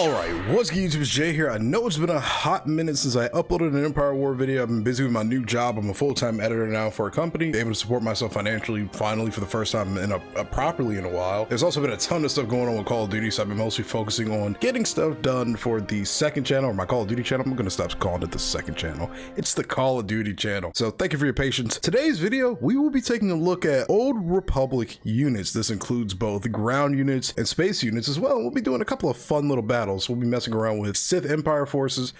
Alright, what's good YouTube, it's Jay here. I know it's been a hot minute since I uploaded an Empire War video. I've been busy with my new job. I'm a full-time editor now for a company, able to support myself financially finally for the first time in properly in a while. There's also been a ton of stuff going on with Call of Duty, so I've been mostly focusing on getting stuff done for the second channel, or my Call of Duty channel. I'm gonna stop calling it the second channel. It's the Call of Duty channel. So thank you for your patience. Today's video, we will be taking a look at Old Republic units. This includes both ground units and space units as well. We'll be doing a couple of fun little battles. We'll be messing around with Sith Empire forces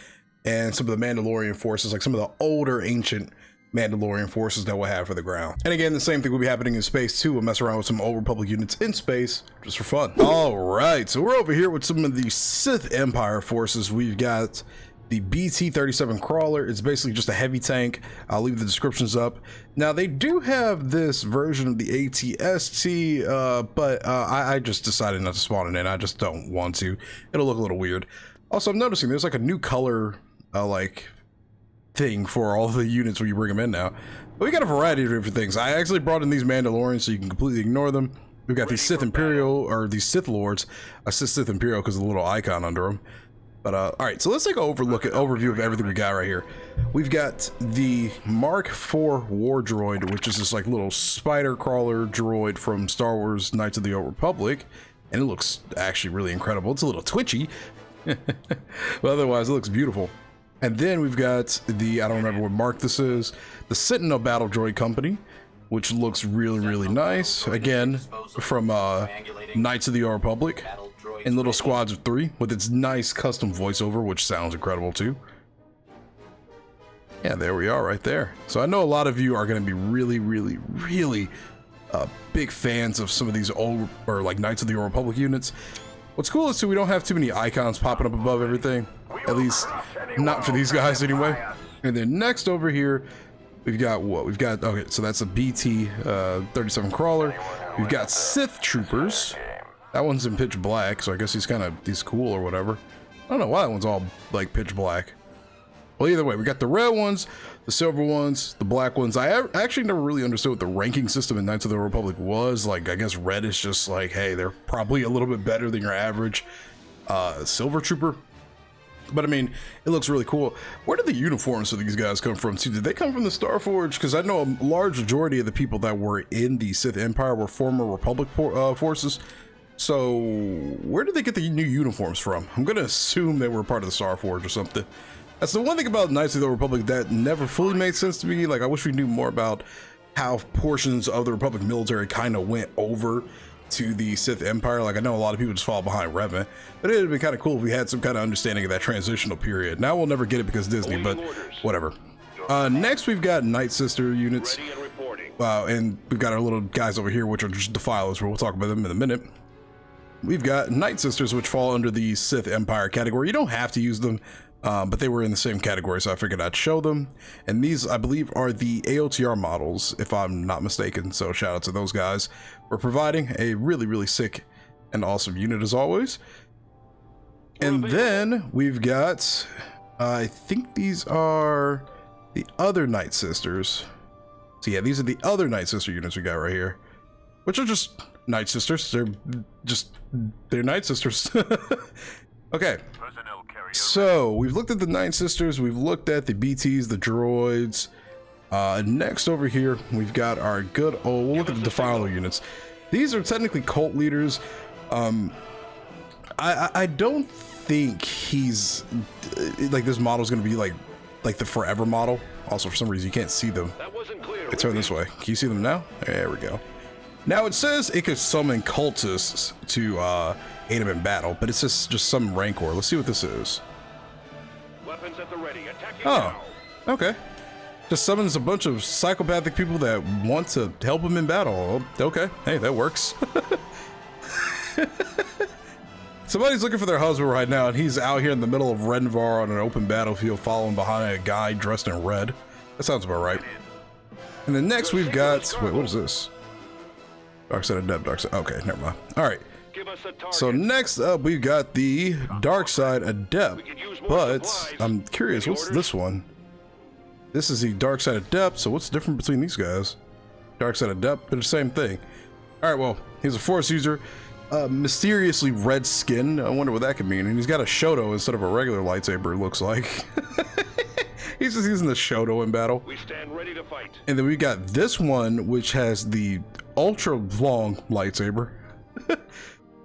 and some of the Mandalorian forces, like some of the older ancient Mandalorian forces that we'll have for the ground. And again, the same thing will be happening in space too. We'll mess around with some Old Republic units in space just for fun. All right, so we're over here with some of the Sith Empire forces. We've got the BT-37 crawler. It's basically just a heavy tank. I'll leave the descriptions up. Now they do have this version of the AT-ST, but I just decided not to spawn it in. I just don't want to. It'll look a little weird. Also, I'm noticing there's like a new color like thing for all the units when you bring them in now. But we got a variety of different things. I actually brought in these Mandalorians so you can completely ignore them. We've got these Sith Imperial, or these Sith Lords. I said Sith Imperial because of the little icon under them. But all right, so let's take an overview of everything we got right here. We've got the Mark IV war droid, which is this like little spider crawler droid from Star Wars Knights of the Old Republic, and it looks actually really incredible. It's a little twitchy, but otherwise it looks beautiful. And then we've got the, I don't remember what mark this is, the Sentinel Battle Droid Company, which looks really nice. Again, from Knights of the Old Republic. In little squads of 3 with its nice custom voiceover, which sounds incredible too. Yeah, there we are right there. So I know a lot of you are going to be really big fans of some of these old, or like Knights of the Old Republic units. What's cool is too, we don't have too many icons popping up above everything, at least not for these guys anyway. And then next over here, we've got what? We've got, okay, so that's a BT-37 crawler. We've got Sith Troopers. That one's in pitch black, so I guess he's cool or whatever. I don't know why that one's all like pitch black. Well, either way, we got the red ones, the silver ones, the black ones. I actually never really understood what the ranking system in Knights of the Republic was. Like, I guess red is just like, hey, they're probably a little bit better than your average silver trooper. But I mean, it looks really cool. Where did the uniforms of these guys come from too? Did they come from the Starforge? Because I know a large majority of the people that were in the Sith Empire were former Republic forces. So where did they get the new uniforms from? I'm gonna assume they were part of the Starforge or something. That's the one thing about Knights of the Republic that never fully made sense to me. Like, I wish we knew more about how portions of the Republic military kind of went over to the Sith Empire. Like, I know a lot of people just fall behind Revan, but it would be kind of cool if we had some kind of understanding of that transitional period. Now we'll never get it because Disney, but whatever. Next we've got Night Sister units. And we've got our little guys over here, which are just defilers, but we'll talk about them in a minute. We've got Night Sisters, which fall under the Sith Empire category. You don't have to use them, but they were in the same category, so I figured I'd show them. And these, I believe, are the AOTR models, if I'm not mistaken. So shout out to those guys for providing a really sick and awesome unit as always. And then we've got, I think these are the other Night Sisters. So yeah, these are the other Night Sister units we got right here, which are just Night Sisters. They're Night Sisters. Okay, so we've looked at the Night Sisters, we've looked at the BTs, the droids. Next over here we've got our good old, we'll look at the Defiler units. These are technically cult leaders. I don't think he's like, this model is going to be like the forever model. Also, for some reason you can't see them. I turn this way. Can you see them now? There we go. Now it says it could summon cultists to aid him in battle, but it's just some rancor. Let's see what this is. Weapons at the ready. Oh, okay. Just summons a bunch of psychopathic people that want to help him in battle. Okay, hey, that works. Somebody's looking for their husband right now, and he's out here in the middle of Renvar on an open battlefield, following behind a guy dressed in red. That sounds about right. And then next we've got, wait, what is this? Dark Side Adept, Dark Side, okay, never mind. All right, so next up we've got the Dark Side Adept, but I'm curious, what's this one? This is the Dark Side Adept, so what's different between these guys? Dark Side Adept, they're the same thing. All right, well, he's a Force user. mysteriously red skin. I wonder what that could mean. And he's got a Shoto instead of a regular lightsaber, it looks like. He's just using the Shoto in battle. We stand ready to fight. And then we got this one, which has the ultra long lightsaber.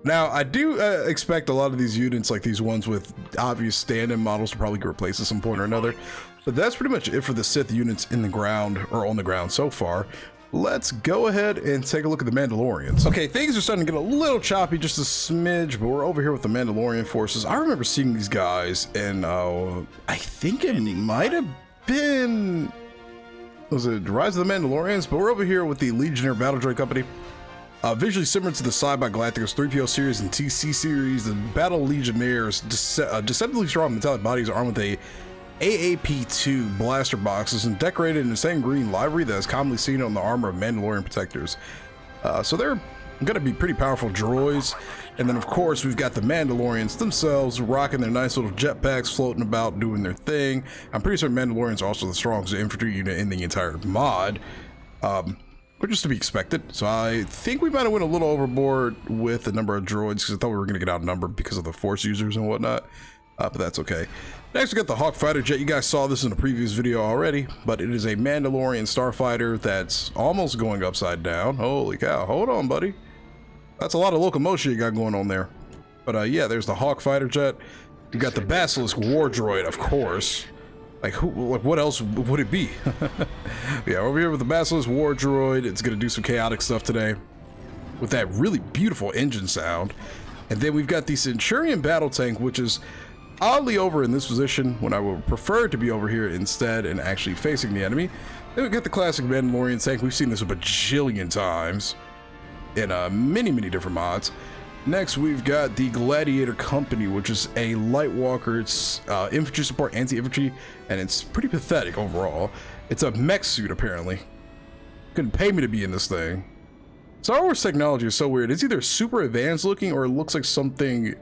Now, I do expect a lot of these units, like these ones with obvious stand-in models, to probably get replaced at some point or another. But that's pretty much it for the Sith units in the ground, or on the ground so far. Let's go ahead and take a look at the Mandalorians. Okay, things are starting to get a little choppy, just a smidge, but we're over here with the Mandalorian forces. I remember seeing these guys, and I think it might have been... was it Rise of the Mandalorians? But we're over here with the Legionnaire Battle Droid Company. Visually similar to the sci-fi Galacticos 3PO series and TC series, the Battle Legionnaires, deceptively strong metallic bodies armed with a AAP-2 blaster boxes and decorated in the same green livery that is commonly seen on the armor of Mandalorian protectors. So they're going to be pretty powerful droids. And then, of course, we've got the Mandalorians themselves rocking their nice little jetpacks, floating about, doing their thing. I'm pretty sure Mandalorians are also the strongest infantry unit in the entire mod. Which is to be expected. So I think we might have went a little overboard with the number of droids because I thought we were going to get outnumbered because of the Force users and whatnot. But that's okay. Next, we got the Hawk Fighter Jet. You guys saw this in a previous video already, but it is a Mandalorian starfighter that's almost going upside down. Holy cow. Hold on, buddy. That's a lot of locomotion you got going on there. But yeah, there's the Hawk Fighter Jet. You got the Basilisk War Droid, of course. Like, what else would it be? Yeah, over here with the Basilisk War Droid. It's going to do some chaotic stuff today with that really beautiful engine sound. And then we've got the Centurion Battle Tank, which is oddly over in this position when I would prefer to be over here instead and actually facing the enemy. Then we've got the classic Mandalorian tank. We've seen this a bajillion times in many different mods. Next, we've got the Gladiator Company, which is a light walker. It's infantry support, anti-infantry, and it's pretty pathetic overall. It's a mech suit, apparently. Couldn't pay me to be in this thing. Star Wars technology is so weird. It's either super advanced looking or it looks like something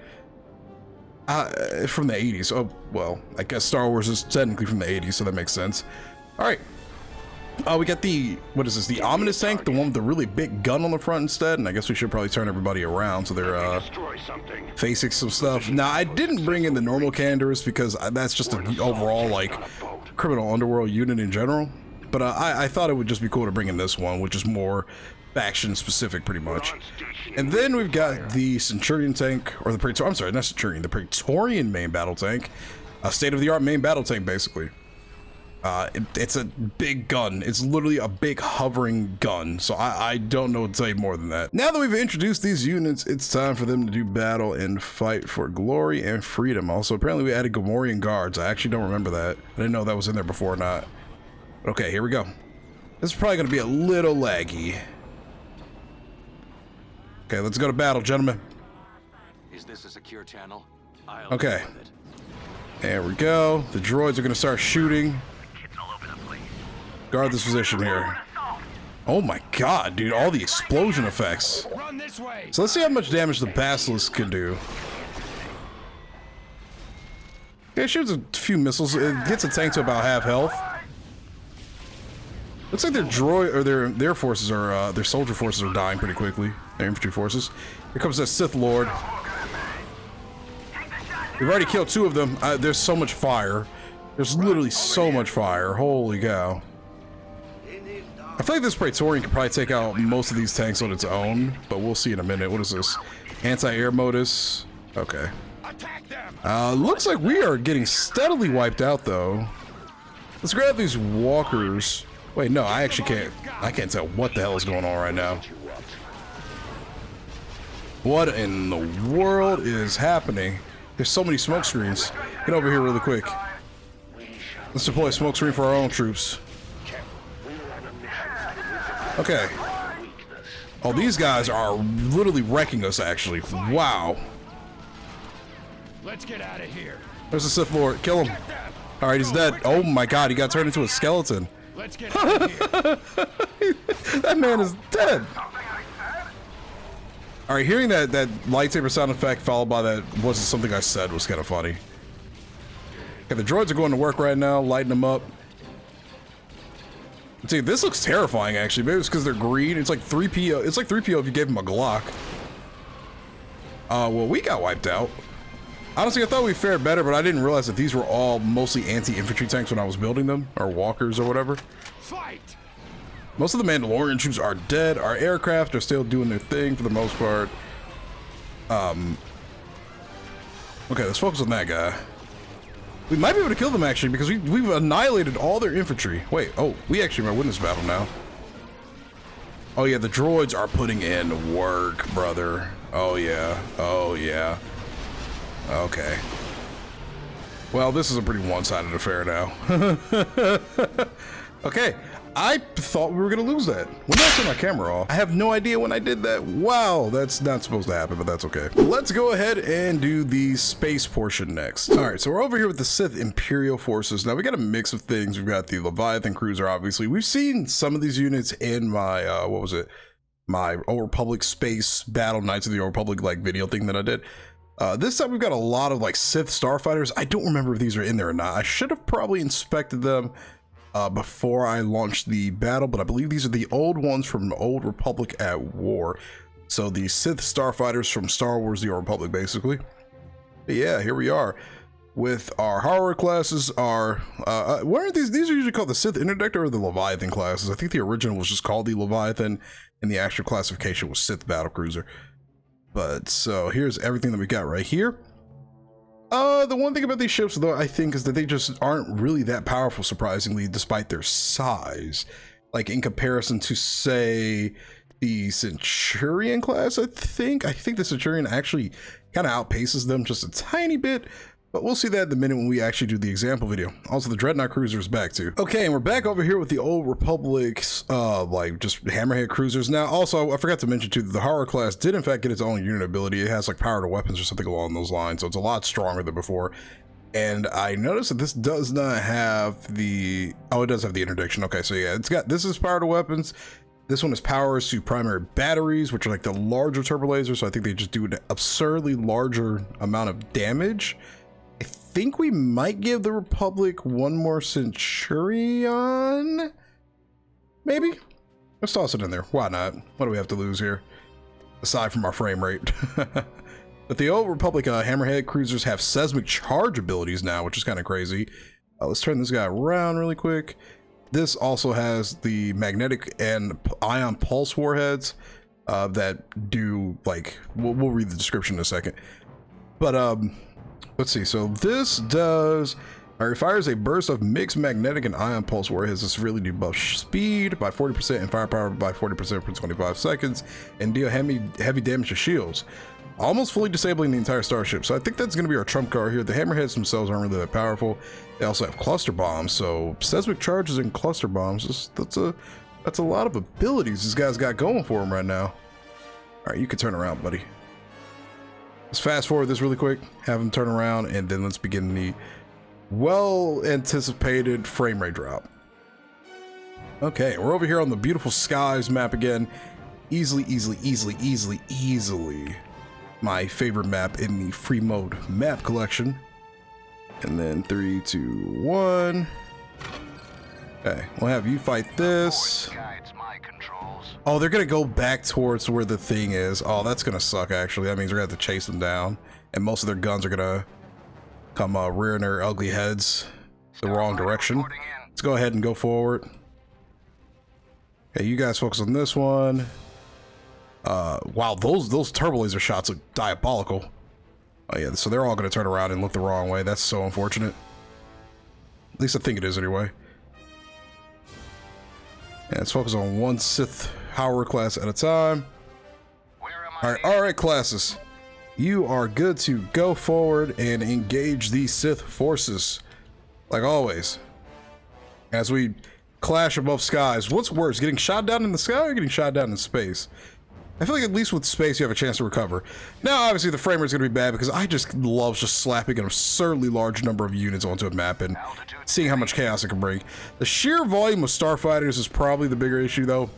from the 80s. Oh, well, I guess Star Wars is technically from the 80s, so that makes sense. All right. We got the, what is this, the Ominous Tank, the one with the really big gun on the front instead, and I guess we should probably turn everybody around so they're facing some stuff. Now, I didn't bring in the normal Candors because that's just an overall, like, criminal underworld unit in general, but I thought it would just be cool to bring in this one, which is more faction specific pretty much. And then we've got the Centurion Tank, or the Praetorian, I'm sorry, not Centurion, the Praetorian main battle tank, a state-of-the-art main battle tank, basically. It's a big gun. It's literally a big hovering gun. So I don't know what to tell you more than that. Now that we've introduced these units, it's time for them to do battle and fight for glory and freedom. Also, apparently we added Gamorrean guards. I actually don't remember that. I didn't know that was in there before or not. Okay, here we go. This is probably going to be a little laggy. Okay, let's go to battle, gentlemen. Is this a secure channel? Okay. There we go. The droids are going to start shooting. Guard this position here. Oh my god, dude, all the explosion effects. So let's see how much damage the Basilisk can do. Okay, it shoots a few missiles. It gets a tank to about half health. Looks like their droid, or their forces are, their soldier forces are dying pretty quickly. Their infantry forces. Here comes that Sith Lord. We've already killed 2 of them. There's so much fire. There's literally so much fire. Holy cow. I feel like this Praetorian could probably take out most of these tanks on its own, but we'll see in a minute. What is this? Anti-air modus. Okay. Looks like we are getting steadily wiped out, though. Let's grab these walkers. Wait, no, I actually can't. I can't tell what the hell is going on right now. What in the world is happening? There's so many smoke screens. Get over here really quick. Let's deploy a smoke screen for our own troops. Okay. Oh, these guys are literally wrecking us, actually. Wow. Let's get out of here. There's the Sith Lord. Kill him. All right, he's dead. Oh my god, he got turned into a skeleton. Let's get out of here. That man is dead. All right, hearing that lightsaber sound effect followed by that wasn't something I said was kind of funny. Okay, the droids are going to work right now, lighting them up. See, this looks terrifying, actually. Maybe it's because they're green. It's like 3PO. It's like 3PO if you gave him a Glock. Well, we got wiped out. Honestly, I thought we fared better, but I didn't realize that these were all mostly anti-infantry tanks when I was building them, or walkers or whatever. Fight! Most of the Mandalorian troops are dead. Our aircraft are still doing their thing for the most part. Okay, let's focus on that guy. We might be able to kill them actually, because we've annihilated all their infantry. Wait, oh, we actually are in witness battle now. Oh yeah, the droids are putting in work, brother. Oh yeah, oh yeah. Okay. Well, this is a pretty one-sided affair now. Okay, I thought we were gonna lose that. When did I turn my camera off? I have no idea when I did that. Wow, that's not supposed to happen, but that's okay. Let's go ahead and do the space portion next. All right, so we're over here with the Sith Imperial forces. Now we got a mix of things. We've got the Leviathan cruiser, obviously. We've seen some of these units in my, what was it? My Old Republic Space Battle Knights of the Old Republic like video thing that I did. This time we've got a lot of like Sith starfighters. I don't remember if these are in there or not. I should have probably inspected them before I launched the battle, but I believe these are the old ones from Old Republic at War. So the Sith starfighters from Star Wars: The Old Republic, basically. But yeah, here we are with our horror classes. Our what are these? These are usually called the Sith Interdictor or the Leviathan classes. I think the original was just called the Leviathan, and the actual classification was Sith Battlecruiser. But so here's everything that we got right here. The one thing about these ships, though, I think, is that they just aren't really that powerful, surprisingly, despite their size. Like, in comparison to, say, the Centurion class, I think the Centurion actually kind of outpaces them just a tiny bit. But we'll see that in the minute when we actually do the example video. Also, the Dreadnought Cruiser is back too. Okay, and we're back over here with the Old Republic's, like, just Hammerhead Cruisers. Now, also, I forgot to mention too, that the Horror class did in fact get its own unit ability. It has, like, power to weapons or something along those lines, so it's a lot stronger than before. And I noticed that this does not have the... Oh, it does have the interdiction. Okay, so yeah, this is power to weapons. This one is powers to primary batteries, which are, like, the larger turbo lasers, so I think they just do an absurdly larger amount of damage. I think we might give the Republic one more Centurion. Maybe? Let's toss it in there. Why not? What do we have to lose here? Aside from our frame rate. But the Old Republic Hammerhead cruisers have seismic charge abilities now, which is kind of crazy. Let's turn this guy around really quick. This also has the magnetic and ion pulse warheads that do, like, we'll read the description in a second. But, let's see, so this does, it fires a burst of mixed magnetic and ion pulse warheads. This really do buff speed by 40% and firepower by 40% for 25 seconds and deal heavy damage to shields, almost fully disabling the entire starship. So I think that's going to be our trump card here. The Hammerheads themselves aren't really that powerful. They also have cluster bombs, so seismic charges and cluster bombs, that's a lot of abilities this guy's got going for him right now. All right, you can turn around, buddy. Let's fast forward this really quick, have him turn around, and then let's begin the well-anticipated frame rate drop. Okay, we're over here on the beautiful skies map again. Easily my favorite map in the free mode map collection. And then 3, 2, 1. Okay, we'll have you fight this. Oh, they're gonna go back towards where the thing is. Oh, that's gonna suck, actually. That means we're gonna have to chase them down. And most of their guns are gonna come rearing their ugly heads the wrong direction. Let's go ahead and go forward. Okay, you guys focus on this one. Wow, those turbo laser shots look diabolical. Oh yeah, so they're all gonna turn around and look the wrong way. That's so unfortunate. At least I think it is anyway. Yeah, let's focus on one Sith Power class at a time. All right, classes. You are good to go forward and engage the Sith forces. Like always. As we clash above skies. What's worse, getting shot down in the sky or getting shot down in space? I feel like at least with space you have a chance to recover. Now obviously the frame rate's gonna be bad because I just love just slapping an absurdly large number of units onto a map and seeing how much chaos it can bring. The sheer volume of starfighters is probably the bigger issue though.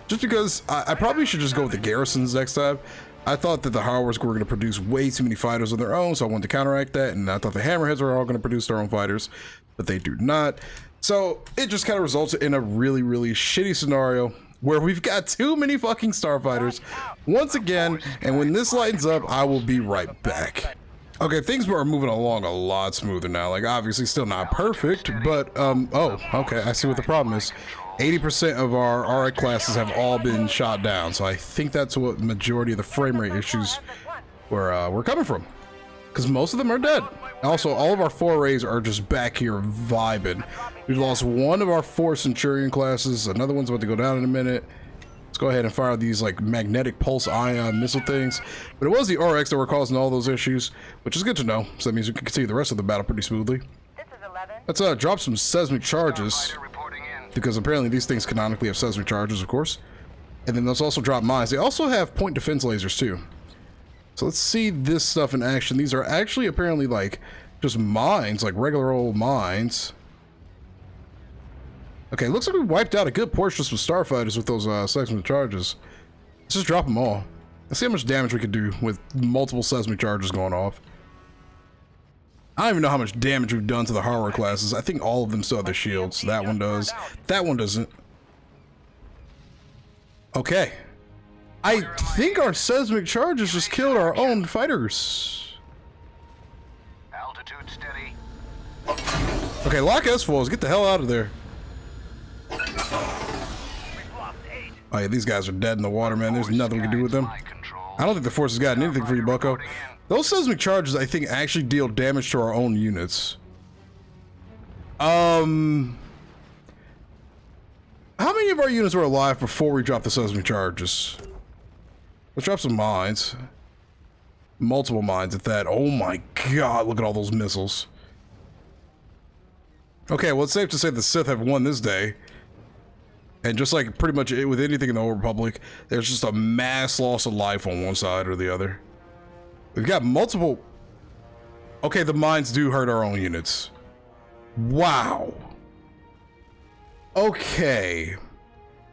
Just because I probably should just go with the garrisons next time. I thought that the Howars were going to produce way too many fighters on their own, so I wanted to counteract that, and I thought the Hammerheads were all going to produce their own fighters, but they do not. So it just kind of results in a really, really shitty scenario where we've got too many fucking starfighters once again, and when this lightens up, I will be right back. Okay, things are moving along a lot smoother now. Like, obviously still not perfect, but, oh, okay, I see what the problem is. 80% of our RX classes have all been shot down, so I think that's what majority of the frame rate issues were coming from. Because most of them are dead. Also, all of our forays are just back here vibing. We've lost one of our 4 Centurion classes. Another one's about to go down in a minute. Let's go ahead and fire these like magnetic pulse ion missile things. But it was the RX that were causing all those issues, which is good to know. So that means we can continue the rest of the battle pretty smoothly. Let's drop some seismic charges, because apparently these things canonically have seismic charges, of course. And then let's also drop mines. They also have point defense lasers too. So let's see this stuff in action. These are actually apparently like just mines, like regular old mines. Okay, looks like we wiped out a good portion of some starfighters with those seismic charges. Let's just drop them all. Let's see how much damage we could do with multiple seismic charges going off. I don't even know how much damage we've done to the hardware classes. I think all of them still have their shields. That one does. That one doesn't. Okay. I think our seismic charges just killed our own fighters. Altitude steady. Okay, lock S foils. Get the hell out of there. Oh yeah, these guys are dead in the water, man. There's nothing we can do with them. I don't think the force has gotten anything for you, bucko. Those seismic charges, I think, actually deal damage to our own units. How many of our units were alive before we dropped the seismic charges? Let's drop some mines. Multiple mines at that. Oh my god, look at all those missiles. Okay, well, it's safe to say the Sith have won this day. And just like pretty much with anything in the Old Republic, there's just a mass loss of life on one side or the other. We've got multiple... Okay, the mines do hurt our own units. Wow. Okay.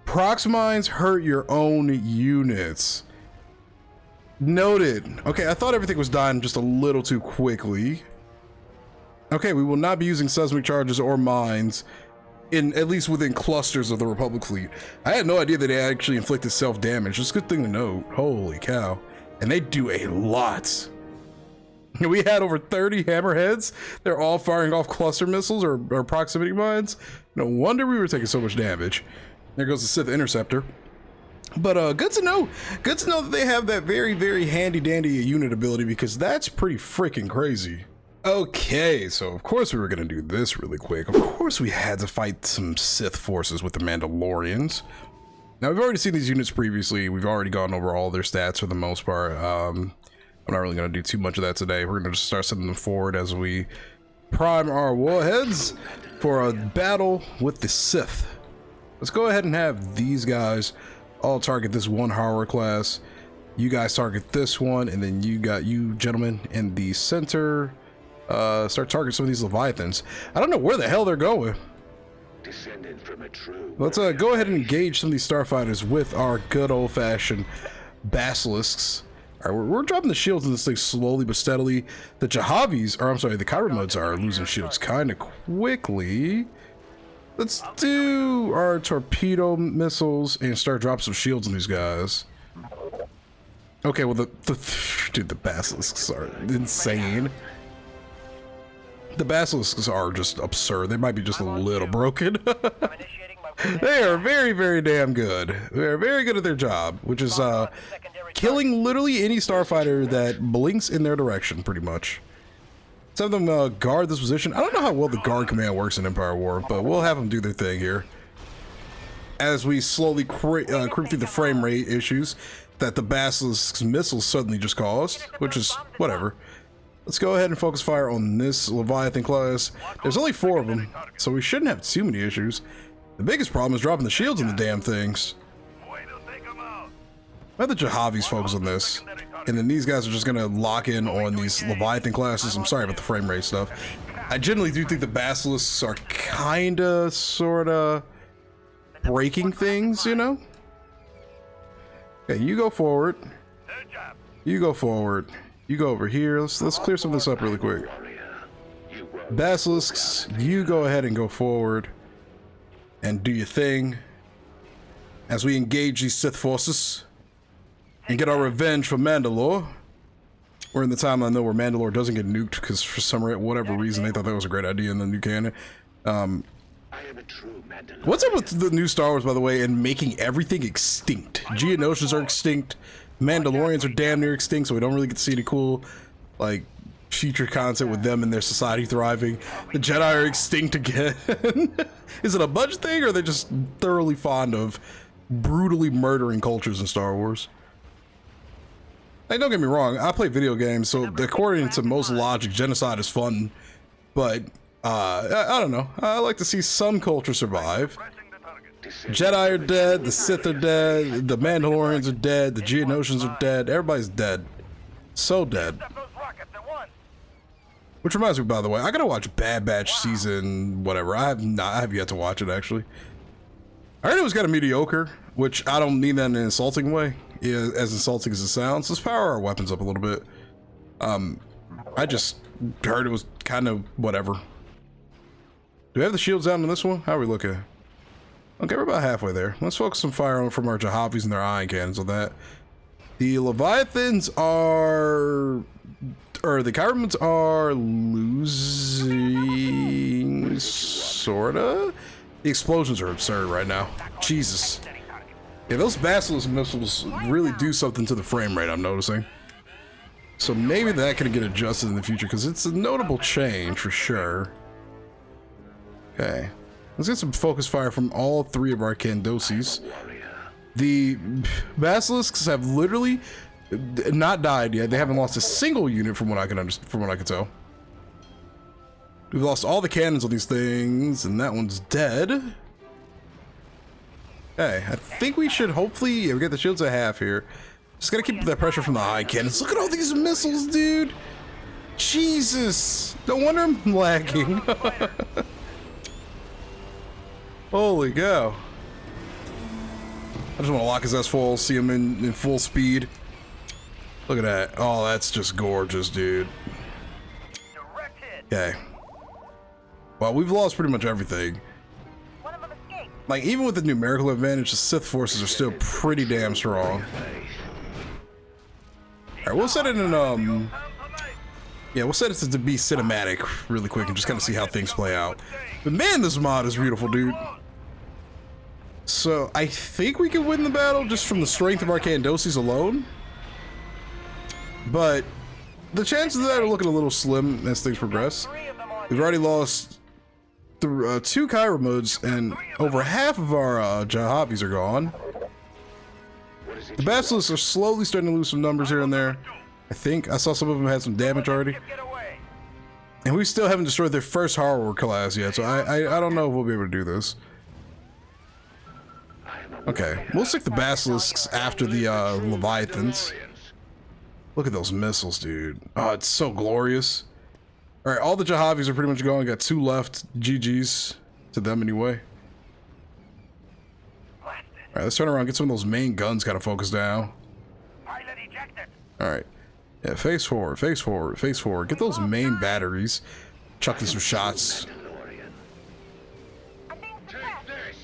Prox mines hurt your own units. Noted. Okay, I thought everything was dying just a little too quickly. Okay, we will not be using seismic charges or mines at least within clusters of the Republic fleet. I had no idea that they actually inflicted self-damage. It's a good thing to note. Holy cow. And they do a lot. We had over 30 hammerheads. They're all firing off cluster missiles or proximity mines. No wonder we were taking so much damage. There goes the Sith Interceptor. But good to know. Good to know that they have that very, very handy-dandy unit ability, because that's pretty freaking crazy. Okay, so of course we were going to do this really quick. Of course we had to fight some Sith forces with the Mandalorians. Now, we've already seen these units previously. We've already gone over all their stats for the most part. I'm not really going to do too much of that today. We're going to just start sending them forward as we prime our warheads for a battle with the Sith. Let's go ahead and have these guys all target this one hardware class. You guys target this one, and then you got you gentlemen in the center. Start targeting some of these Leviathans. I don't know where the hell they're going. Descended from a true... Let's go ahead and engage some of these starfighters with our good old-fashioned basilisks. All right, we're dropping the shields in this thing slowly but steadily. The Jahavis, or I'm sorry, the Kyramuds are losing shields kind of quickly. Let's do our torpedo missiles and start dropping some shields on these guys. Okay, well, dude, the basilisks are insane. The basilisks are just absurd. They might be just a little broken. They are very, very damn good. They're very good at their job, which is killing literally any starfighter that blinks in their direction, pretty much. Let's have them guard this position. I don't know how well the guard command works in Empire War, but we'll have them do their thing here. As we slowly creep through the frame rate issues that the basilisk's missiles suddenly just caused, which is whatever. Let's go ahead and focus fire on this Leviathan class. There's only 4 of them, so we shouldn't have too many issues. The biggest problem is dropping the shields on the damn things. Let the Jahavis focus on this, and then these guys are just gonna lock in on these Leviathan classes. I'm sorry about the frame rate stuff. I generally do think the basilisks are kinda, sorta breaking things, you know? Okay, you go forward. You go forward. You go over here. Let's clear some of this up really quick. Basilisks, you go ahead and go forward and do your thing. as we engage these Sith forces and get our revenge for Mandalore. We're in the timeline though where Mandalore doesn't get nuked because for whatever reason they thought that was a great idea in the new canon. I am a true Mandalorian. What's up with the new Star Wars, by the way, and making everything extinct? Geonosians are extinct. Mandalorians are damn near extinct, so we don't really get to see any cool, like, future content with them and their society thriving. The Jedi are extinct again. Is it a budget thing, or are they just thoroughly fond of brutally murdering cultures in Star Wars? Hey, don't get me wrong, I play video games, so according to most logic, genocide is fun, but I don't know. I like to see some culture survive. Jedi are dead, the Sith are dead, the Mandalorians are dead, the Geonosians are dead, everybody's dead. So dead. Which reminds me, by the way, I gotta watch Bad Batch season whatever. I have yet to watch it, actually. I heard it was kind of mediocre, which I don't mean that in an insulting way, as insulting as it sounds. Let's power our weapons up a little bit. I just heard it was kind of whatever. Do we have the shields down on this one? How are we looking? Okay, we're about halfway there. Let's focus some fire on from our Jahavis and their ion cannons on that. The Leviathans are... or the Kybermans are losing... sorta? The explosions are absurd right now. Jesus. Yeah, those Basilisk missiles really do something to the frame rate, I'm noticing. So maybe that can get adjusted in the future, because it's a notable change for sure. Okay. Let's get some focus fire from all three of our Kandosis. The Basilisks have literally not died yet. They haven't lost a single unit from what I can tell. We've lost all the cannons on these things, and that one's dead. Okay, I think we should hopefully... yeah, we got the shields at half here. Just gotta keep that pressure from the high cannons. Look at all these missiles, dude! Jesus! No wonder I'm lagging. Holy cow. I just want to lock his ass full, see him in full speed. Look at that. Oh, that's just gorgeous, dude. Okay. Well, we've lost pretty much everything. Like, even with the numerical advantage, the Sith forces are still pretty damn strong. Alright, we'll set it in, yeah, we'll set it to be cinematic really quick and just kind of see how things play out. But man, this mod is beautiful, dude. So, I think we can win the battle just from the strength of our Kandosis alone. But the chances of that are looking a little slim as things progress. We've already lost two Kyber modes, and over half of our Jahavis are gone. The Basilisks are slowly starting to lose some numbers here and there. I think I saw some of them had some damage already. And we still haven't destroyed their first Horror class yet, so I don't know if we'll be able to do this. Okay, we'll stick the Basilisks after the Leviathans. Look at those missiles, dude. Oh, it's so glorious. Alright, all the Jahavis are pretty much gone. Got two left. GG's to them anyway. Alright, let's turn around, get some of those main guns kind of focused down. Alright. Yeah, face forward, face forward, face forward. Get those main batteries. Chucking some shots.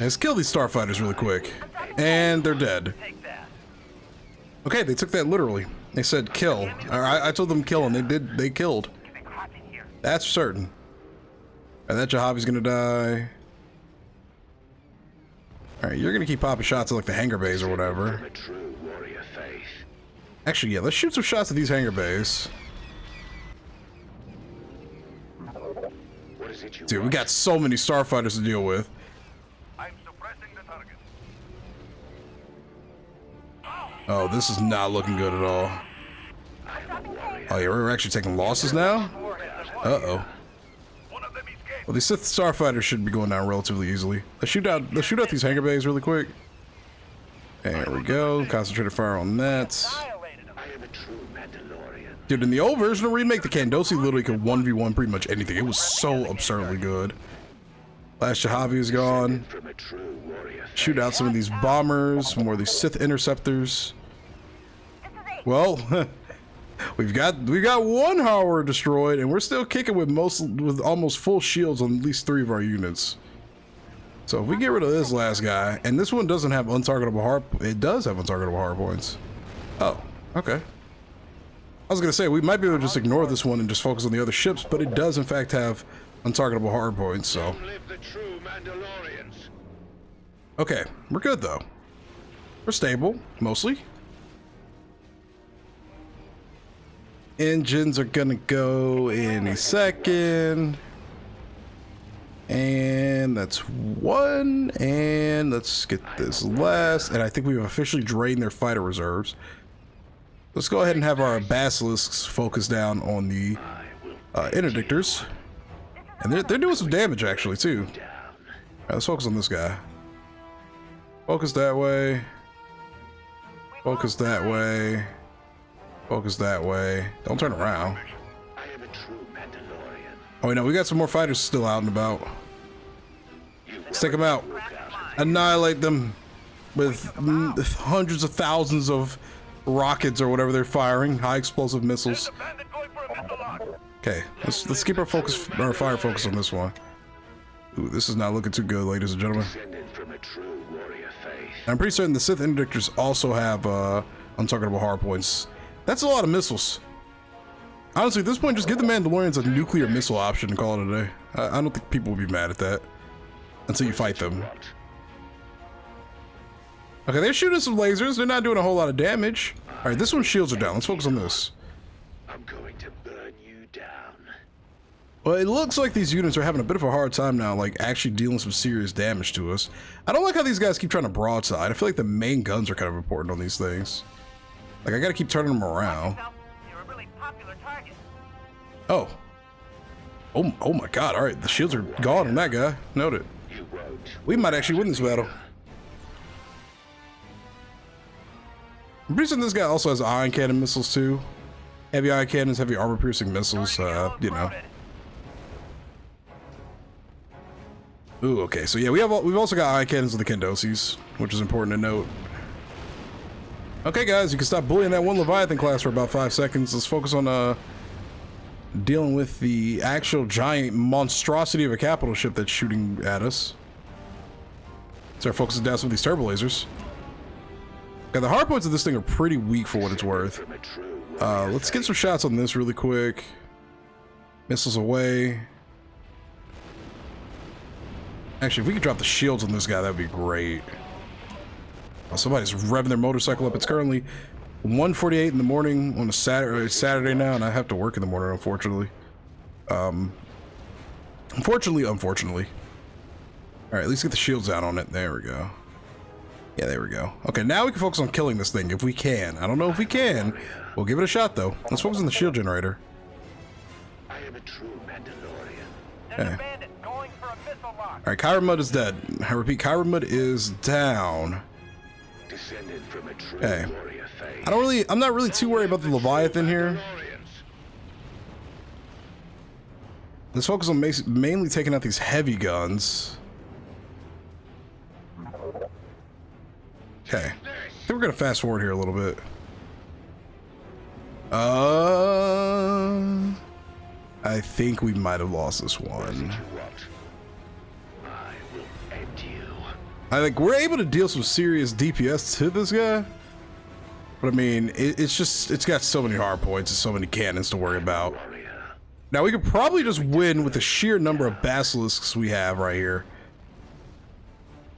Let's kill these starfighters really quick. And they're dead. Okay, they took that literally. They said kill. I told them kill, and they did. They killed. That's certain. And that Jahavi's gonna die. Alright, you're gonna keep popping shots at like the hangar bays or whatever. Actually, yeah, let's shoot some shots at these hangar bays. Dude, we got so many starfighters to deal with. Oh, this is not looking good at all. Oh yeah, we're actually taking losses now? Uh-oh. Well, these Sith starfighters should be going down relatively easily. Let's shoot out these hangar bays really quick. There we go. Concentrated fire on that. Dude, in the old version of Remake, the Kandosi literally could 1v1 pretty much anything. It was so absurdly good. Last Jahavi is gone. Shoot out some of these bombers, more of these Sith interceptors. Well, we've got one Horror destroyed, and we're still kicking with almost full shields on at least 3 of our units. So if we get rid of this last guy, and this one doesn't have untargetable hard, it does have untargetable hard points. Oh, okay. I was gonna say we might be able to just ignore this one and just focus on the other ships, but it does in fact have untargetable hard points. So Long live the true Mandalorians. okay, we're good though. We're stable mostly. Engines are gonna go in a second. And that's one. And let's get this last. And I think we've officially drained their fighter reserves. Let's go ahead and have our basilisks focus down on the interdictors. And they're doing some damage actually too. All right, let's focus on this guy. Focus that way. Focus that way. Focus that way. Don't turn around. I am a true Mandalorian. Oh, wait, no, we got some more fighters still out and about. Let's take them out. Annihilate them with hundreds of thousands of rockets or whatever they're firing. High explosive missiles. Okay, let's keep our fire focus on this one. Ooh, this is not looking too good, ladies and gentlemen. Descended from a true warrior faith. I'm pretty certain the Sith interdictors also have untargetable hard points. That's a lot of missiles. Honestly, at this point, just give the Mandalorians a nuclear missile option and call it a day. I don't think people will be mad at that until you fight them. Okay, they're shooting some lasers. They're not doing a whole lot of damage. All right, this one's shields are down. Let's focus on this. I'm going to burn you down. Well, it looks like these units are having a bit of a hard time now, like actually dealing some serious damage to us. I don't like how these guys keep trying to broadside. I feel like the main guns are kind of important on these things. Like, I gotta keep turning them around. You're a really popular target. Oh. Oh my god, alright, the shields are gone on that guy. Noted. You won't. We might actually win this battle. I'm pretty certain this guy also has ion cannon missiles too. Heavy ion cannons, heavy armor piercing missiles, you know. Ooh, okay, so yeah, we've also got ion cannons with the Kendosis, which is important to note. Okay, guys, you can stop bullying that one Leviathan class for about 5 seconds. Let's focus on dealing with the actual giant monstrosity of a capital ship that's shooting at us. Start focusing down some of these turbo lasers. Okay, the hard points of this thing are pretty weak for what it's worth. Let's get some shots on this really quick. Missiles away. Actually, if we could drop the shields on this guy, that would be great. Oh, somebody's revving their motorcycle up. It's currently 1:48 in the morning on a Saturday now, and I have to work in the morning, unfortunately. Unfortunately. All right, at least get the shields out on it. There we go. Yeah, there we go. Okay, now we can focus on killing this thing if we can. I don't know if we can. We'll give it a shot, though. Let's focus on the shield generator. I am a true Mandalorian. There's a bandit going for a missile launch. All right, Kyra Mudd is dead. I repeat, Kyra Mudd is down. Descended from a true Okay. warrior faith. I'm not really too worried about the Leviathan here. Let's focus on mainly taking out these heavy guns. Okay. I think we're gonna fast forward here a little bit. I think we might have lost this one. I will end you. I think we're able to deal some serious DPS to this guy. But I mean, it's got so many hard points and so many cannons to worry about. Now we could probably just win with the sheer number of basilisks we have right here.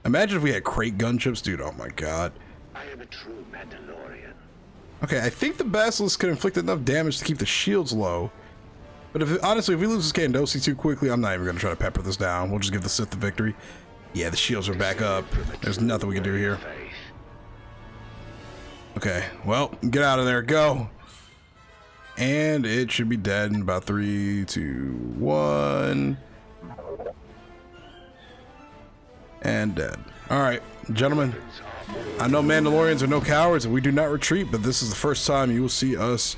Imagine if we had crate gunships, dude. Oh my god. I am a true Mandalorian. Okay, I think the basilisk can inflict enough damage to keep the shields low. But honestly, if we lose this Candosi too quickly, I'm not even going to try to pepper this down. We'll just give the Sith the victory. Yeah, the shields are back up. There's nothing we can do here. Okay, well, get out of there. Go. And it should be dead in about 3, 2, 1. And dead. Alright, gentlemen. I know Mandalorians are no cowards and we do not retreat, but this is the first time you will see us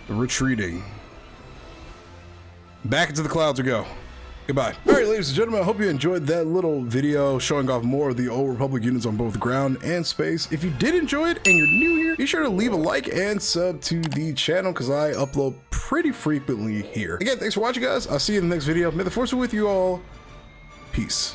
retreating. Back into the clouds we go. Goodbye. Alright, ladies and gentlemen, I hope you enjoyed that little video showing off more of the Old Republic units on both ground and space. If you did enjoy it and you're new here, be sure to leave a like and sub to the channel because I upload pretty frequently here. Again, thanks for watching, guys. I'll see you in the next video. May the force be with you all. Peace.